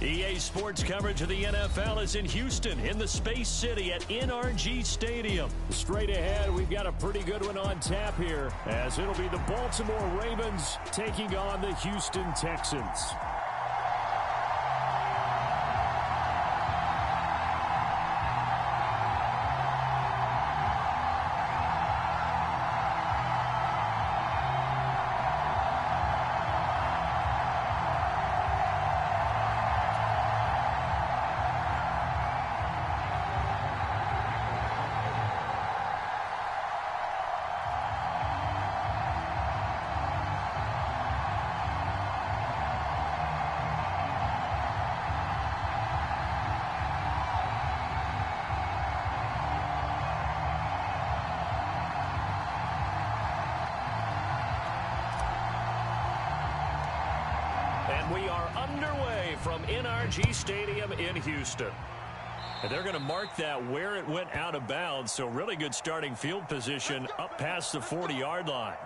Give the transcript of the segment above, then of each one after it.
EA Sports coverage of the NFL is in Houston, in the Space City at NRG Stadium. Straight ahead, we've got a pretty good one on tap here, as it'll be the Baltimore Ravens taking on the Houston Texans. And we are underway from NRG Stadium in Houston. And they're going to mark that where it went out of bounds, so really good starting field position up past the 40-yard line.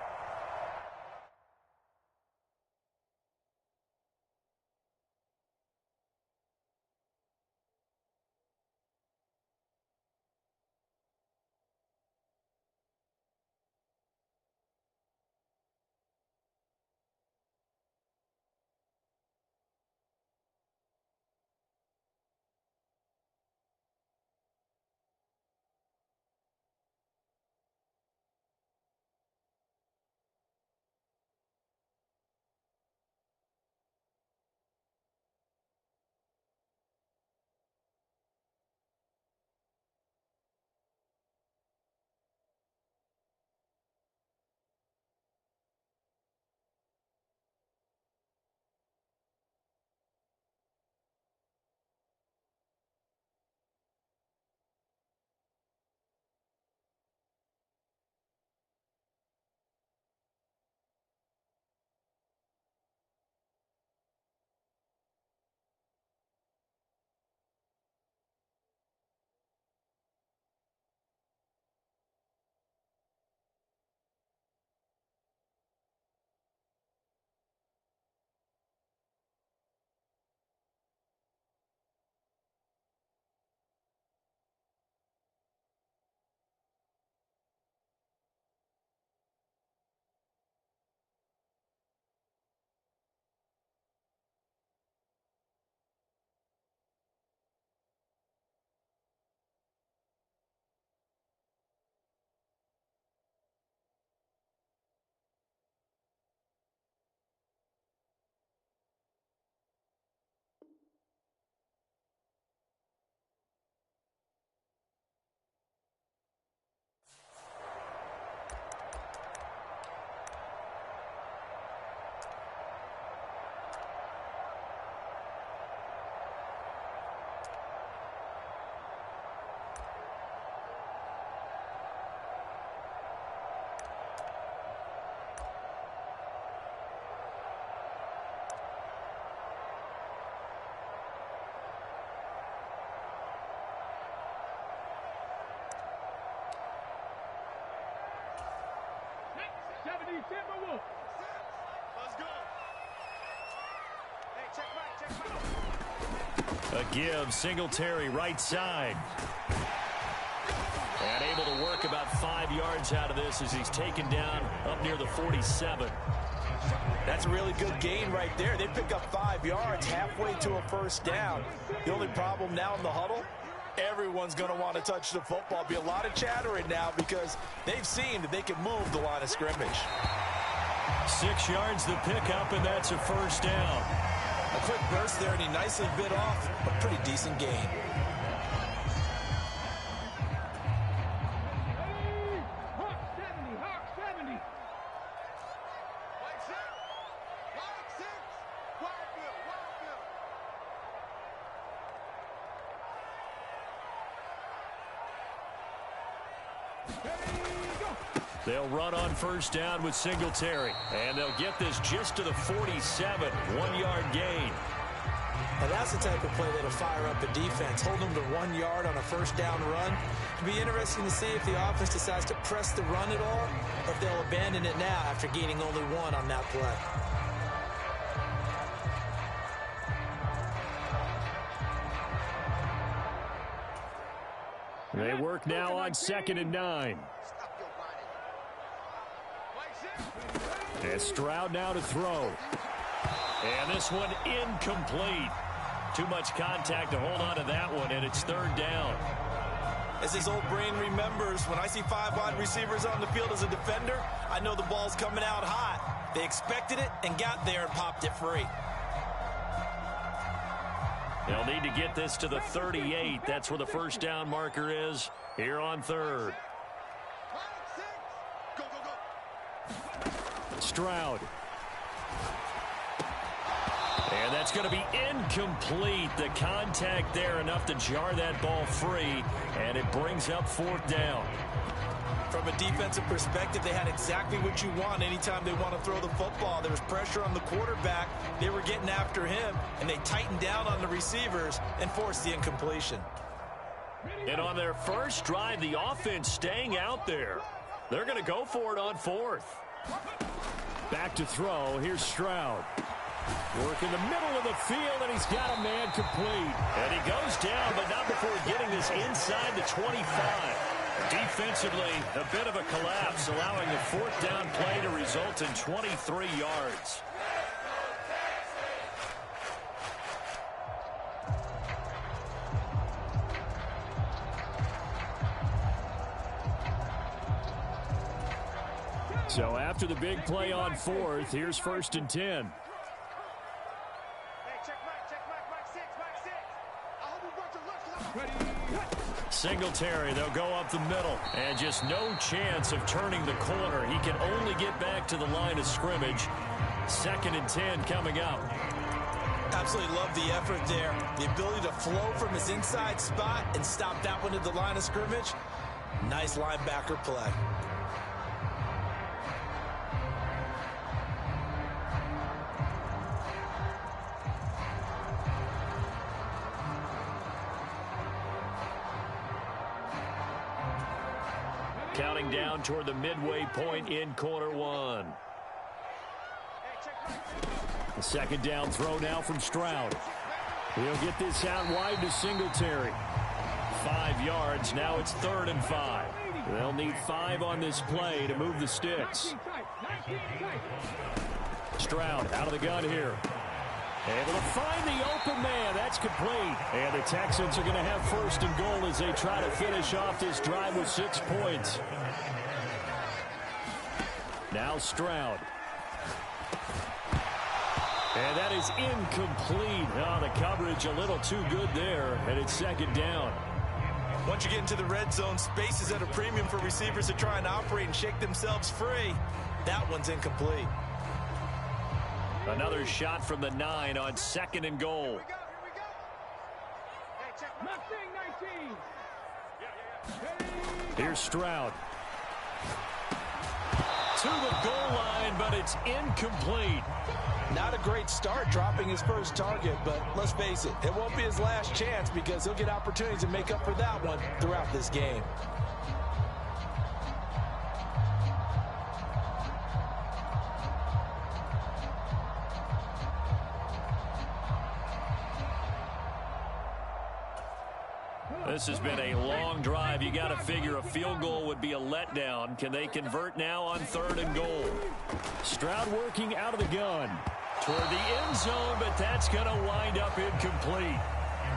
Let's go. Hey, check back. A give, Singletary right side. And able to work about 5 yards out of this as he's taken down up near the 47. That's a really good gain right there. They pick up 5 yards halfway to a first down. The only problem now in the huddle, everyone's going to want to touch the football. Be a lot of chattering now because they've seen that they can move the line of scrimmage. 6 yards the pickup, and that's a first down. A quick burst there, and he nicely bit off a pretty decent gain. They'll run on first down with Singletary, and they'll get this just to the 47, 1-yard gain. Now that's the type of play that'll fire up the defense. Hold them to 1 yard on a first down run. It'll be interesting to see if the offense decides to press the run at all, or if they'll abandon it now after gaining only 1 on that play. They work now on 2nd and 9. And Stroud now to throw. And this one incomplete. Too much contact to hold on to that one, and it's 3rd down. As his old brain remembers, when I see 5 wide receivers on the field as a defender, I know the ball's coming out hot. They expected it and got there and popped it free. They'll need to get this to the 38. That's where the first down marker is here on 3rd. Stroud. And that's going to be incomplete. The contact there enough to jar that ball free, and it brings up 4th down. From a defensive perspective, they had exactly what you want anytime they want to throw the football. There was pressure on the quarterback. They were getting after him, and they tightened down on the receivers and forced the incompletion. And on their first drive, the offense staying out there. They're going to go for it on 4th. Back to throw. Here's Stroud. Work in the middle of the field, and he's got a man complete. And he goes down, but not before getting this inside the 25. Defensively, a bit of a collapse, allowing the 4th down play to result in 23 yards. So after the big play on 4th, here's 1st and 10. Singletary, they'll go up the middle. And just no chance of turning the corner. He can only get back to the line of scrimmage. 2nd and 10 coming up. Absolutely love the effort there. The ability to flow from his inside spot and stop that one at the line of scrimmage. Nice linebacker play. Counting down toward the midway point in quarter 1. The 2nd down throw now from Stroud. He'll get this out wide to Singletary. 5 yards. Now it's 3rd and 5. They'll need 5 on this play to move the sticks. Stroud out of the gun here. Able to find the open man. That's complete. And the Texans are going to have 1st and goal as they try to finish off this drive with 6 points. Now Stroud. And that is incomplete. Oh, the coverage a little too good there. And it's 2nd down. Once you get into the red zone, space is at a premium for receivers to try and operate and shake themselves free. That one's incomplete. Another shot from the 9 on 2nd and goal. Here's Stroud. To the goal line, but it's incomplete. Not a great start dropping his first target, but let's face it, it won't be his last chance because he'll get opportunities to make up for that one throughout this game. This has been a long drive. You got to figure a field goal would be a letdown. Can they convert now on 3rd and goal? Stroud working out of the gun toward the end zone, but that's going to wind up incomplete.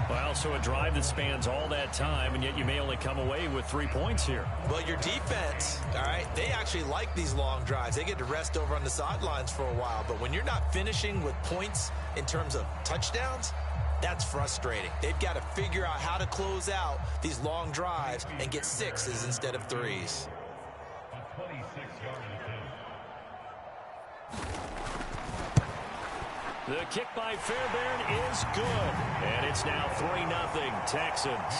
Well, so a drive that spans all that time, and yet you may only come away with 3 points here. Well, your defense, all right, they actually like these long drives. They get to rest over on the sidelines for a while, but when you're not finishing with points in terms of touchdowns, that's frustrating. They've got to figure out how to close out these long drives and get 6s instead of 3s. The kick by Fairbairn is good. And it's now 3-0 Texans.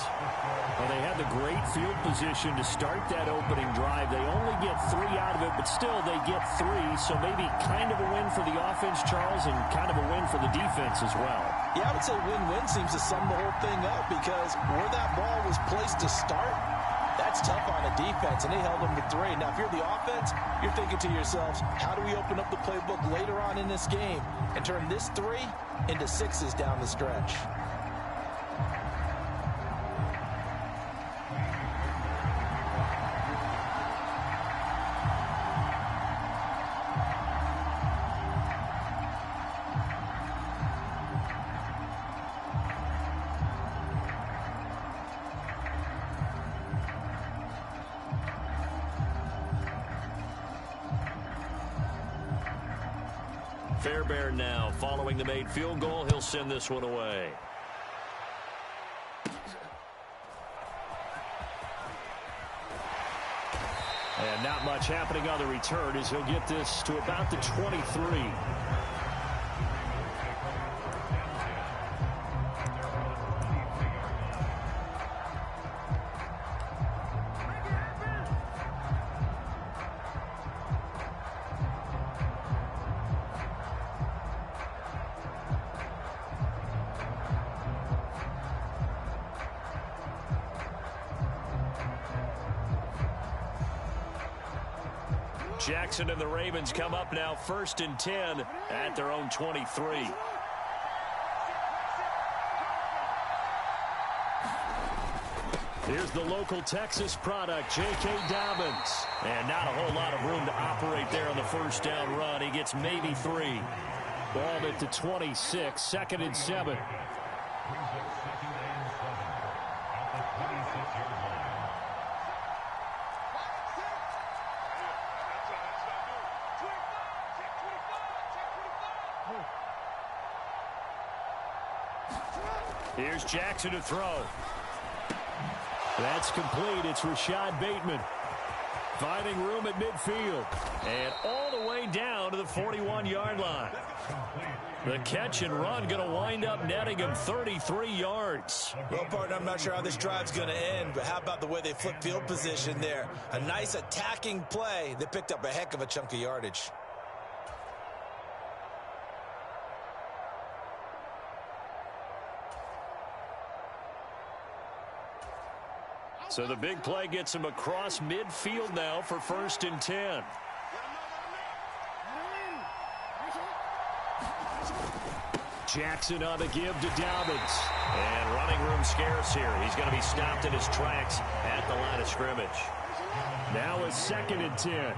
Well, they had the great field position to start that opening drive. They only get 3 out of it, but still they get 3. So maybe kind of a win for the offense, Charles, and kind of a win for the defense as well. Yeah, I would say win-win seems to sum the whole thing up because where that ball was placed to start, that's tough on a defense, and they held them to 3. Now, if you're the offense, you're thinking to yourselves, how do we open up the playbook later on in this game and turn this 3 into 6s down the stretch? Fairbairn now following the made field goal. He'll send this one away. And not much happening on the return as he'll get this to about the 23. Jackson and the Ravens come up now 1st and 10 at their own 23. Here's the local Texas product, J.K. Dobbins. And not a whole lot of room to operate there on the first down run. He gets maybe 3. Ball at the 26, 2nd and 7. Here's Jackson to throw. That's complete. It's Rashad Bateman. Finding room at midfield. And all the way down to the 41-yard line. The catch and run going to wind up netting him 33 yards. Well, partner, I'm not sure how this drive's going to end, but how about the way they flip field position there? A nice attacking play that picked up a heck of a chunk of yardage. So the big play gets him across midfield now for 1st and 10. Jackson on the give to Dobbins. And running room scarce here. He's going to be stopped in his tracks at the line of scrimmage. Now it's 2nd and 10.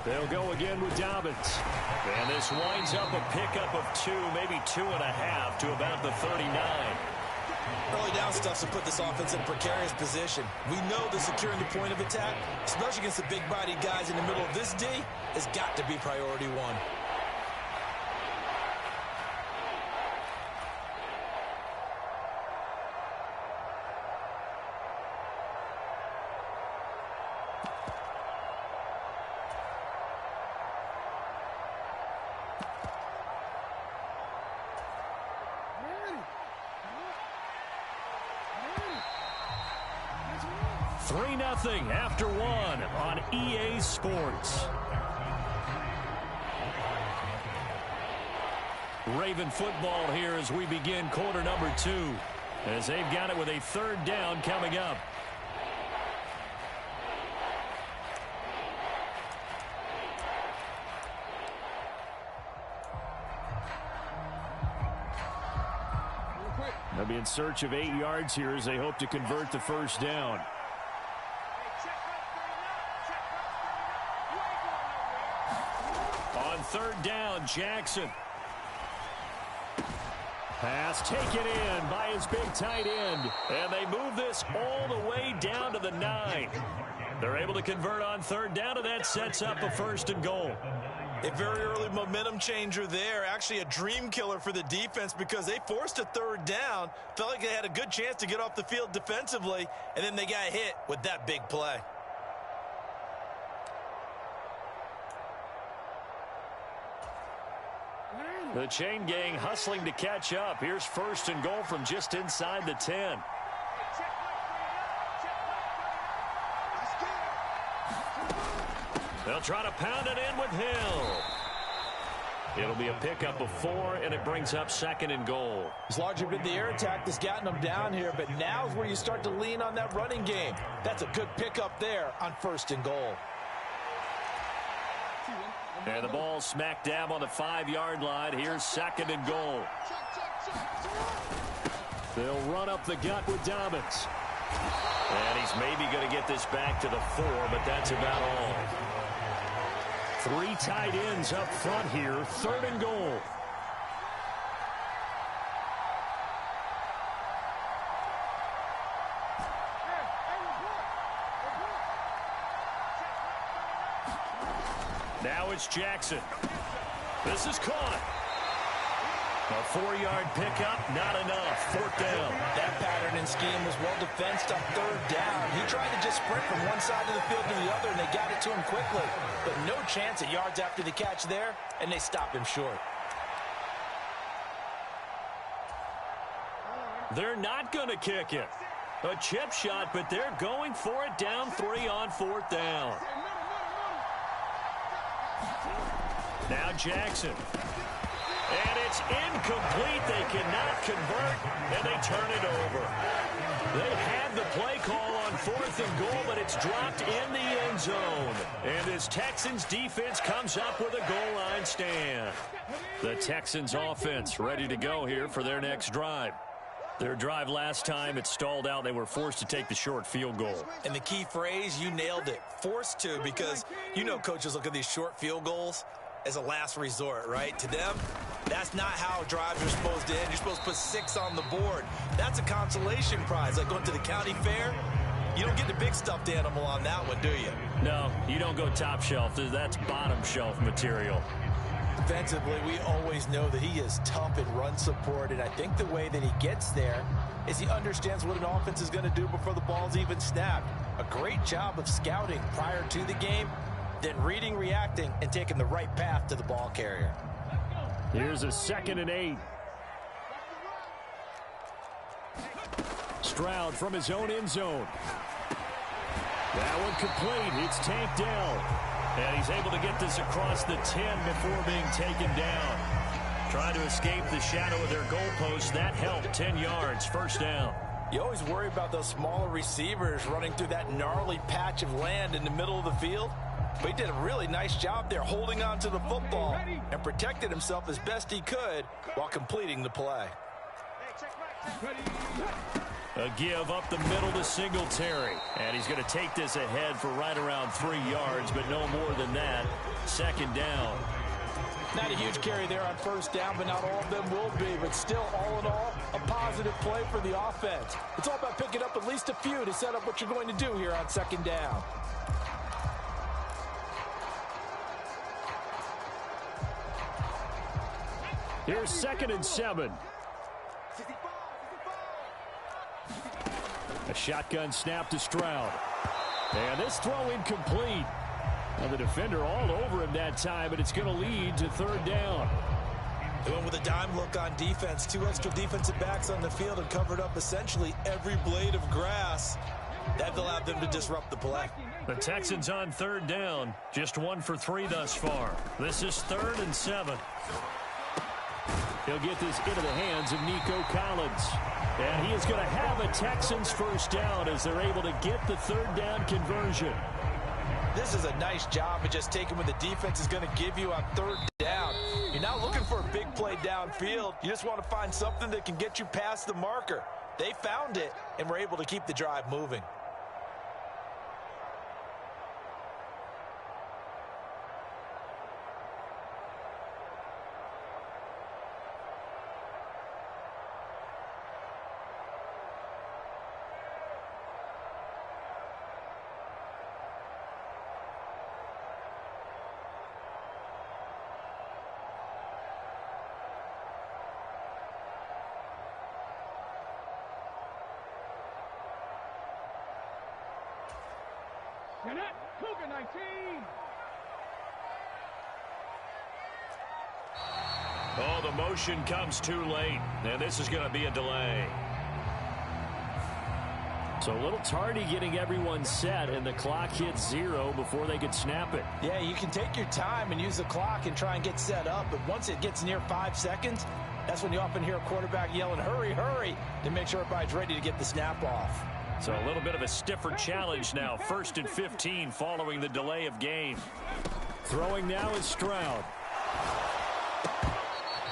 They'll go again with Dobbins. And this winds up a pickup of 2, maybe 2.5 to about the 39. Early down stuff to put this offense in a precarious position. We know that securing the point of attack, especially against the big-bodied guys in the middle of this D, has got to be priority 1. After 1 on EA Sports. Raven football here as we begin quarter number 2. As they've got it with a 3rd down coming up. They'll be in search of 8 yards here as they hope to convert the 1st down. On 3rd down, Jackson. Pass taken in by his big tight end. And they move this all the way down to the 9. They're able to convert on 3rd down, and that sets up a 1st and goal. A very early momentum changer there. Actually a dream killer for the defense because they forced a 3rd down. Felt like they had a good chance to get off the field defensively, and then they got hit with that big play. The chain gang hustling to catch up. Here's 1st and goal from just inside the 10. They'll try to pound it in with Hill. It'll be a pickup of 4, and it brings up 2nd and goal. It's largely been the air attack that's gotten them down here, but now is where you start to lean on that running game. That's a good pickup there on 1st and goal. And the ball smack dab on the 5-yard line. Here's 2nd and goal. They'll run up the gut with Dobbins. And he's maybe going to get this back to the 4, but that's about all. 3 tight ends up front here. 3rd and goal. Now it's Jackson. This is caught. A 4-yard pickup, not enough. 4th down. That pattern and scheme was well defensed on 3rd down. He tried to just sprint from one side of the field to the other, and they got it to him quickly. But no chance at yards after the catch there, and they stopped him short. They're not going to kick it. A chip shot, but they're going for it down 3 on 4th down. Now Jackson. And it's incomplete. They cannot convert, and they turn it over. They had the play call on 4th and goal, but it's dropped in the end zone. And this Texans defense comes up with a goal line stand. The Texans offense ready to go here for their next drive. Their drive last time, it stalled out. They were forced to take the short field goal. And the key phrase, you nailed it, forced to, because you know coaches look at these short field goals as a last resort, right? To them, that's not how drives are supposed to end. You're supposed to put 6 on the board. That's a consolation prize. Like going to the county fair, you don't get the big stuffed animal on that one, do you? No, you don't go top shelf. That's bottom shelf material. Defensively, we always know that he is tough in run support, and I think the way that he gets there is he understands what an offense is going to do before the ball's even snapped. A great job of scouting prior to the game, then reading, reacting, and taking the right path to the ball carrier. Here's a 2nd and 8. Stroud from his own end zone. That one complete. It's tanked down. And he's able to get this across the 10 before being taken down. Trying to escape the shadow of their goalpost. That helped. 10 yards. 1st down. You always worry about those smaller receivers running through that gnarly patch of land in the middle of the field. But he did a really nice job there holding on to the football and protected himself as best he could while completing the play. A give up the middle to Singletary. And he's going to take this ahead for right around 3 yards, but no more than that. 2nd down. Not a huge carry there on 1st down, but not all of them will be. But still, all in all, a positive play for the offense. It's all about picking up at least a few to set up what you're going to do here on 2nd down. Here's 2nd and 7. A shotgun snap to Stroud. And this throw incomplete. And the defender all over him that time, and it's going to lead to 3rd down. They went with a dime look on defense. 2 extra defensive backs on the field and covered up essentially every blade of grass. That allowed them to disrupt the play. The Texans on 3rd down. Just 1 for 3 thus far. This is 3rd and 7. He'll get this into the hands of Nico Collins. And he is going to have a Texans 1st down as they're able to get the 3rd down conversion. This is a nice job of just taking what the defense is going to give you on 3rd down. You're not looking for a big play downfield. You just want to find something that can get you past the marker. They found it and were able to keep the drive moving. Cougar 19. Oh, the motion comes too late, and this is going to be a delay. So a little tardy getting everyone set, and the clock hits 0 before they could snap it. Yeah, you can take your time and use the clock and try and get set up, but once it gets near 5 seconds, that's when you often hear a quarterback yelling, hurry, hurry, to make sure everybody's ready to get the snap off. So a little bit of a stiffer challenge now. 1st and 15 following the delay of game. Throwing now is Stroud.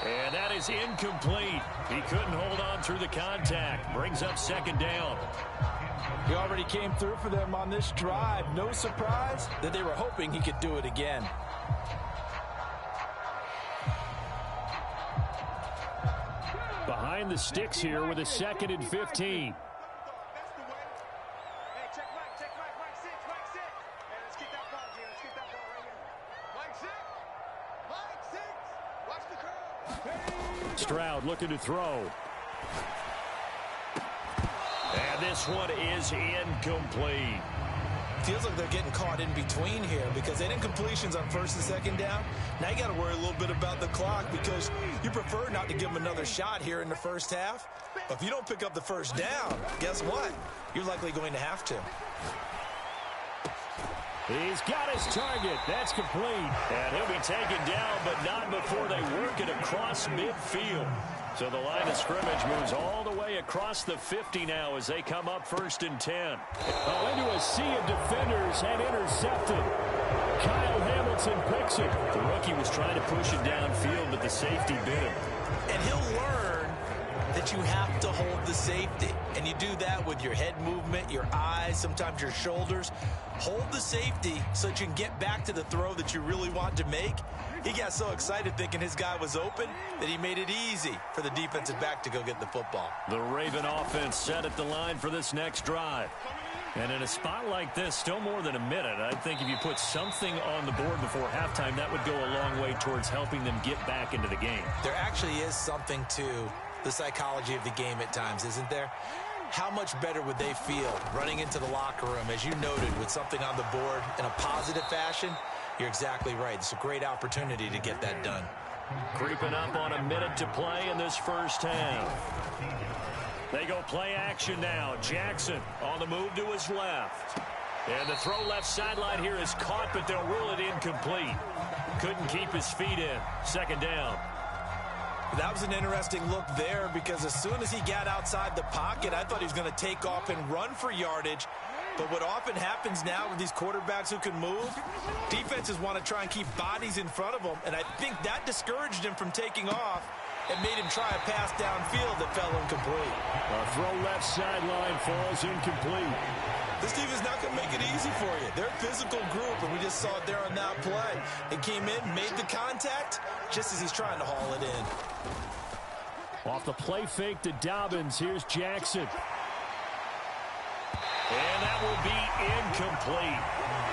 And that is incomplete. He couldn't hold on through the contact. Brings up 2nd down. He already came through for them on this drive. No surprise that they were hoping he could do it again. Behind the sticks here with a 2nd and 15. Check Mike 6. Hey, let's get that ball, G. Let's get that ball right here. Mike 6. out, looking to throw. And this one is incomplete. Feels like they're getting caught in between here because they didn't completions on first and second down. Now you got to worry a little bit about the clock because you prefer not to give them another shot here in the first half. But if you don't pick up the first down, guess what? You're likely going to have to. He's got his target. That's complete. And he'll be taken down, but not before they work it across midfield. So the line of scrimmage moves all the way across the 50 now as they come up 1st and 10. Oh, into a sea of defenders and intercepted. Kyle Hamilton picks it. The rookie was trying to push it downfield, but the safety bit him. And he'll learn that you have to hold the safety. And you do that with your head movement, your eyes, sometimes your shoulders. Hold the safety so that you can get back to the throw that you really want to make. He got so excited thinking his guy was open that he made it easy for the defensive back to go get the football. The Raven offense set at the line for this next drive. And in a spot like this, still more than a minute, I think if you put something on the board before halftime, that would go a long way towards helping them get back into the game. There actually is something to the psychology of the game at times, isn't there? How much better would they feel running into the locker room, as you noted, with something on the board in a positive fashion? You're exactly right. It's a great opportunity to get that done. Creeping up on a minute to play in this first half. They go play action now. Jackson on the move to his left. And the throw left sideline here is caught, but they'll rule it incomplete. Couldn't keep his feet in. 2nd down. That was an interesting look there because as soon as he got outside the pocket, I thought he was going to take off and run for yardage. But what often happens now with these quarterbacks who can move, defenses want to try and keep bodies in front of them, and I think that discouraged him from taking off and made him try a pass downfield that fell incomplete. A throw left sideline falls incomplete. This team is not going to make it easy for you. They're a physical group, and we just saw it there on that play. It came in, made the contact, just as he's trying to haul it in. Off the play fake to Dobbins, here's Jackson. And that will be incomplete.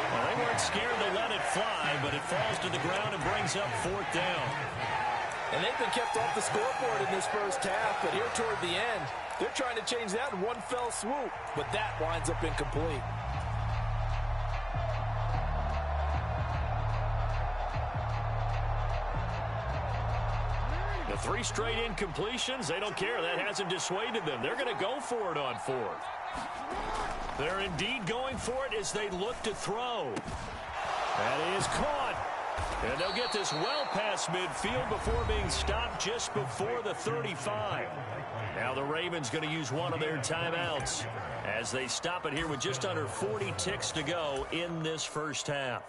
Well, they weren't scared to let it fly, but it falls to the ground and brings up 4th down. And they've been kept off the scoreboard in this first half, but here toward the end, they're trying to change that in one fell swoop, but that winds up incomplete. The 3 straight incompletions, they don't care. That hasn't dissuaded them. They're going to go for it on 4th. They're indeed going for it as they look to throw. That is caught. And they'll get this well past midfield before being stopped just before the 35. Now the Ravens going to use one of their timeouts as they stop it here with just under 40 ticks to go in this first half.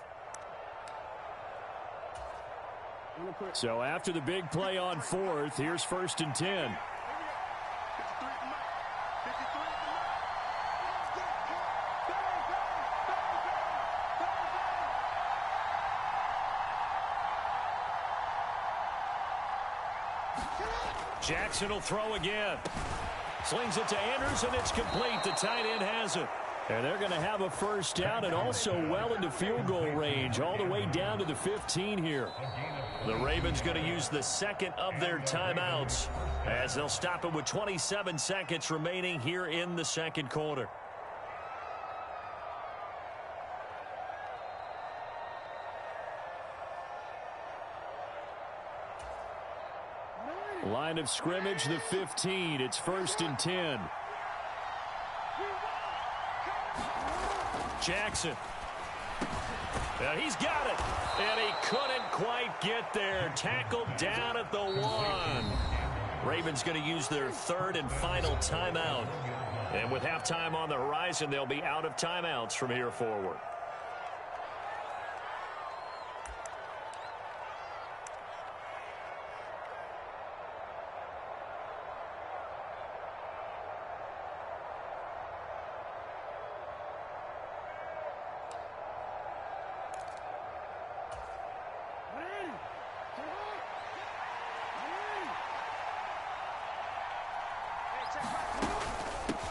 So after the big play on 4th, here's 1st and 10. Jackson will throw again. Slings it to Andrews, and it's complete. The tight end has it. And they're going to have a first down and also well into field goal range, all the way down to the 15 here. The Ravens going to use the 2nd of their timeouts as they'll stop it with 27 seconds remaining here in the 2nd quarter. Line of scrimmage, the 15. It's 1st and 10. Jackson. And he's got it. And he couldn't quite get there. Tackled down at the 1. Ravens going to use their 3rd and final timeout. And with halftime on the horizon, they'll be out of timeouts from here forward.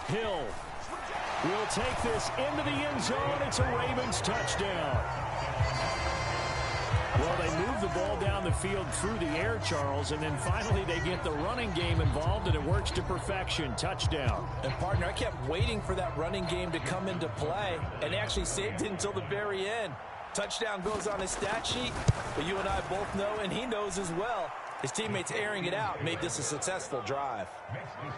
Hill will take this into the end zone. It's a Ravens touchdown. Well, they move the ball down the field through the air, Charles, and then finally they get the running game involved, and it works to perfection. Touchdown. And, partner, I kept waiting for that running game to come into play, and they actually saved it until the very end. Touchdown goes on his stat sheet, but you and I both know, and he knows as well, his teammates airing it out made this a successful drive.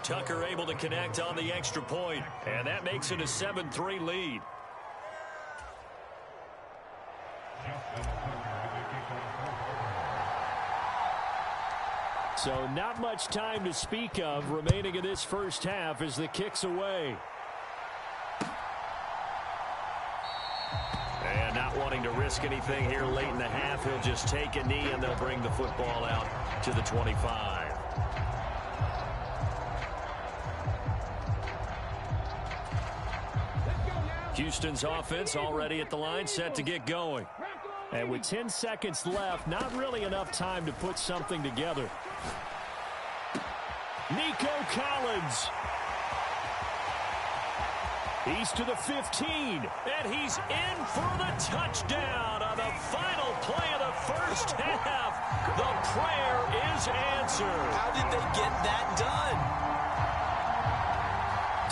Tucker able to connect on the extra point, and that makes it a 7-3 lead. So not much time to speak of remaining in this first half as the kick's away. And not wanting to risk anything here late in the half, he'll just take a knee and they'll bring the football out to the 25. Houston's offense already at the line, set to get going. And with 10 seconds left, not really enough time to put something together. Nico Collins. He's to the 15, and he's in for the touchdown on the final play of the first half. The prayer is answered. How did they get that done?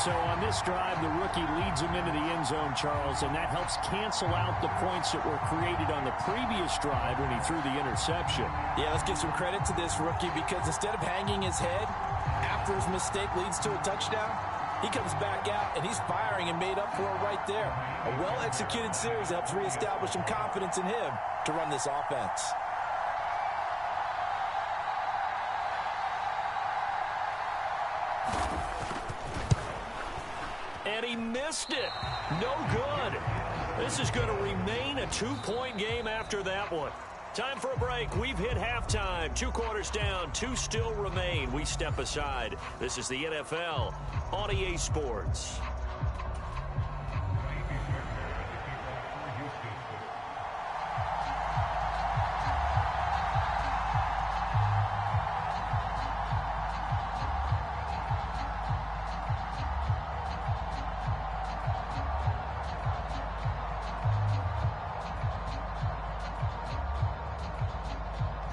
So on this drive, the rookie leads him into the end zone, Charles, and that helps cancel out the points that were created on the previous drive when he threw the interception. Yeah, let's give some credit to this rookie because instead of hanging his head after his mistake leads to a touchdown, he comes back out and he's firing and made up for it right there. A well-executed series helps reestablish some confidence in him to run this offense. And he missed it. No good. This is going to remain a 2-point game after that one. Time for a break. We've hit halftime. 2 quarters down. 2 still remain. We step aside. This is the NFL on EA Sports.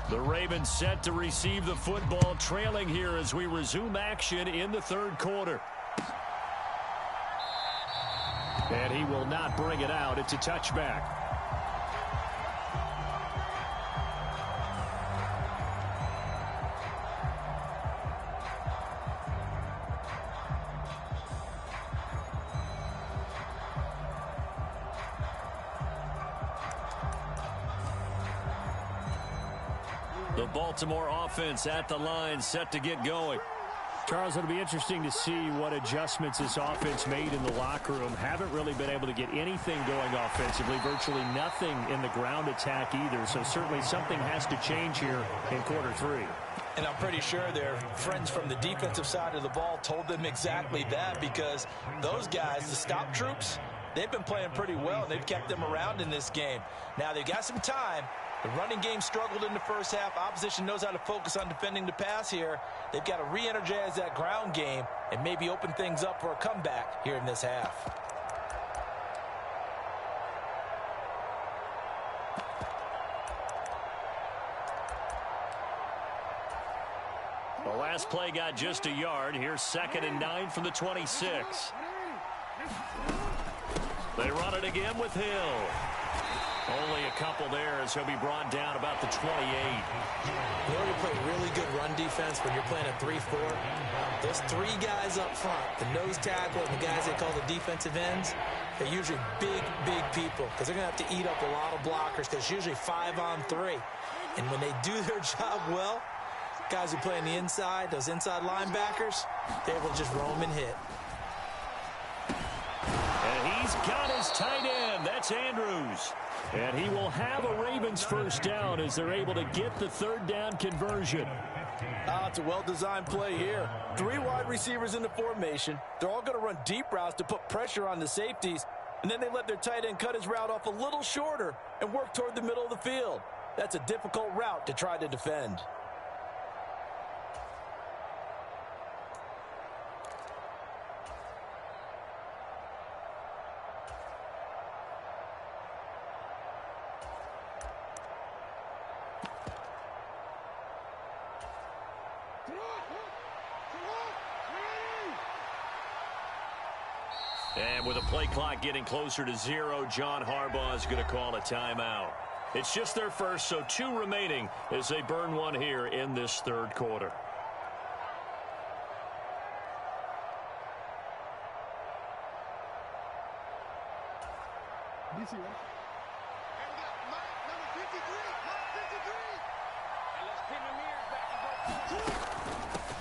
The Ravens set to receive the football, trailing here as we resume action in the third quarter. And he will not bring it out. It's a touchback. The Baltimore offense at the line, set to get going. Charles, it'll be interesting to see what adjustments this offense made in the locker room. Haven't really been able to get anything going offensively, virtually nothing in the ground attack either. So certainly something has to change here in quarter 3. And I'm pretty sure their friends from the defensive side of the ball told them exactly that, because those guys, the stop troops, they've been playing pretty well. They've kept them around in this game. Now they've got some time. The running game struggled in the first half. Opposition knows how to focus on defending the pass here. They've got to re-energize that ground game and maybe open things up for a comeback here in this half. The last play got just a yard. Here's 2nd and 9 from the 26. They run it again with Hill. Only a couple there as he'll be brought down about the 28. You know, you play really good run defense when you're playing a 3-4. Those 3 guys up front, the nose tackle and the guys they call the defensive ends, they're usually big, big people because they're going to have to eat up a lot of blockers because it's usually 5-on-3. And when they do their job well, guys who play on the inside, those inside linebackers, they're able to just roam and hit. And he's got his tight end. That's Andrews. And he will have a Ravens first down as they're able to get the 3rd down conversion. It's a well-designed play here. 3 wide receivers in the formation. They're all going to run deep routes to put pressure on the safeties. And then they let their tight end cut his route off a little shorter and work toward the middle of the field. That's a difficult route to try to defend. And with the play clock getting closer to 0, John Harbaugh is going to call a timeout. It's just their first, so 2 remaining as they burn one here in this third quarter.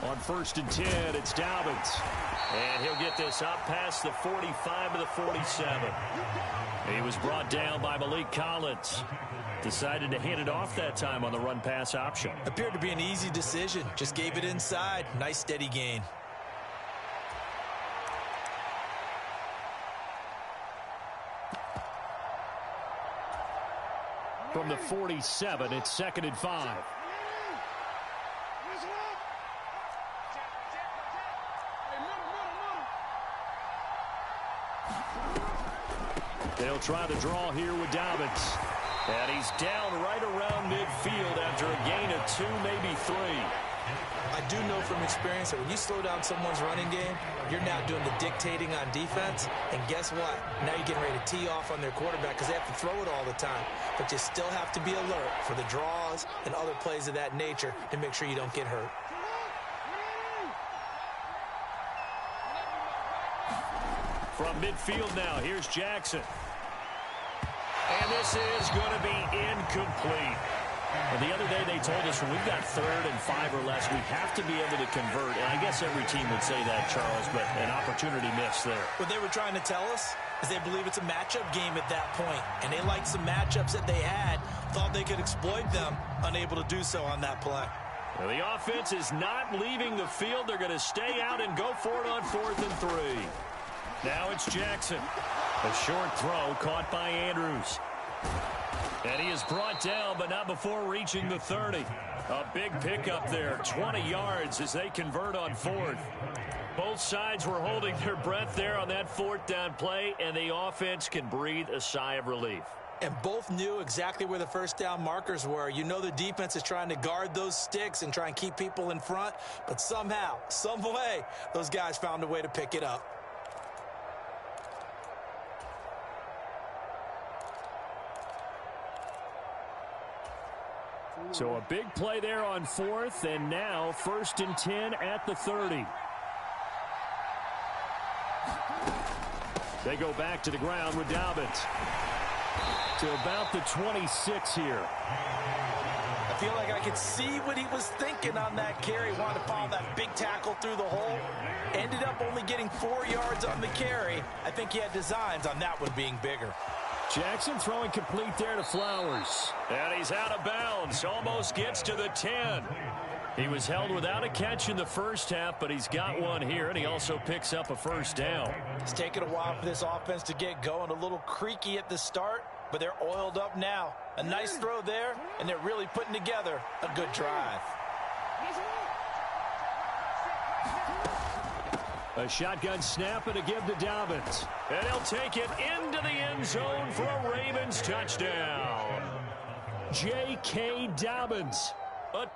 On 1st and 10, it's Dobbins. And he'll get this up past the 45 to the 47. He was brought down by Malik Collins. Decided to hand it off that time on the run-pass option. Appeared to be an easy decision. Just gave it inside. Nice steady gain. From the 47, it's 2nd and 5. They'll try to draw here with Dobbins. And he's down right around midfield after a gain of 2, maybe 3. I do know from experience that when you slow down someone's running game, you're now doing the dictating on defense. And guess what? Now you're getting ready to tee off on their quarterback because they have to throw it all the time. But you still have to be alert for the draws and other plays of that nature to make sure you don't get hurt. From midfield now, here's Jackson. And this is going to be incomplete. And the other day they told us when we've got 3rd and 5 or less, we have to be able to convert. And I guess every team would say that, Charles, but an opportunity missed there. What they were trying to tell us is they believe it's a matchup game at that point. And they liked some matchups that they had, thought they could exploit them, unable to do so on that play. Well, the offense is not leaving the field. They're going to stay out and go for it on 4th and 3. Now it's Jackson. A short throw caught by Andrews. And he is brought down, but not before reaching the 30. A big pickup there, 20 yards as they convert on 4th. Both sides were holding their breath there on that 4th down play, and the offense can breathe a sigh of relief. And both knew exactly where the first down markers were. You know the defense is trying to guard those sticks and try and keep people in front, but somehow, some way, those guys found a way to pick it up. So a big play there on 4th, and now 1st and 10 at the 30. They go back to the ground with Dobbins. To about the 26 here. I feel like I could see what he was thinking on that carry. Wanted to follow that big tackle through the hole. Ended up only getting 4 yards on the carry. I think he had designs on that one being bigger. Jackson throwing complete there to Flowers. And he's out of bounds. Almost gets to the 10. He was held without a catch in the first half, but he's got one here, and he also picks up a first down. It's taken a while for this offense to get going. A little creaky at the start, but they're oiled up now. A nice throw there, and they're really putting together a good drive. A shotgun snap and a give to Dobbins. And he'll take it into the end zone for a Ravens touchdown. J.K. Dobbins. A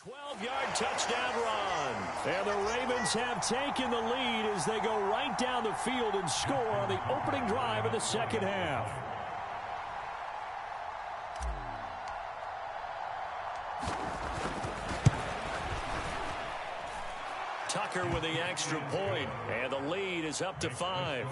12-yard touchdown run. And the Ravens have taken the lead as they go right down the field and score on the opening drive of the second half. Tucker with the extra point, and the lead is up to 5.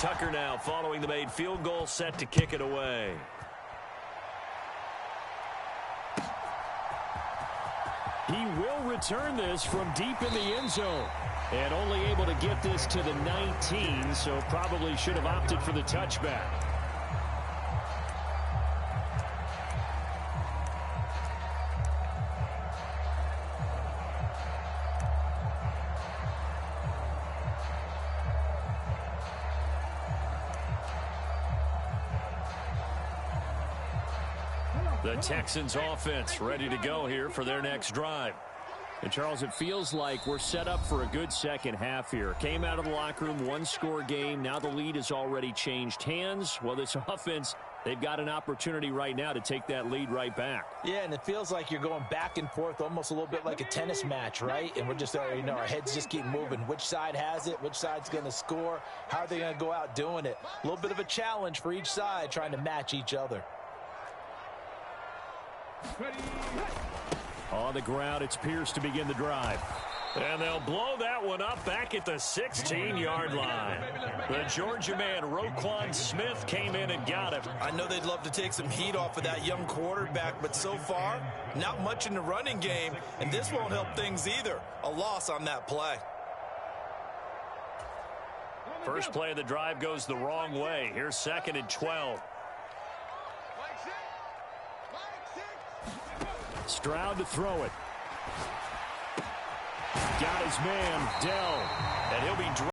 Tucker now following the made field goal, set to kick it away. He will return this from deep in the end zone. And only able to get this to the 19, so probably should have opted for the touchback. The Texans offense ready to go here for their next drive. And, Charles, it feels like we're set up for a good second half here. Came out of the locker room, one-score game. Now the lead has already changed hands. Well, this offense, they've got an opportunity right now to take that lead right back. Yeah, and it feels like you're going back and forth almost a little bit like a tennis match, right? And we're just, you know, our heads just keep moving. Which side has it? Which side's going to score? How are they going to go out doing it? A little bit of a challenge for each side trying to match each other. On the ground, it's Pierce to begin the drive. And they'll blow that one up back at the 16-yard line. The Georgia man, Roquan Smith, came in and got him. I know they'd love to take some heat off of that young quarterback, but so far, not much in the running game, and this won't help things either. A loss on that play. First play of the drive goes the wrong way. Here's 2nd and 12. Stroud to throw it. Got his man, Dell. And he'll be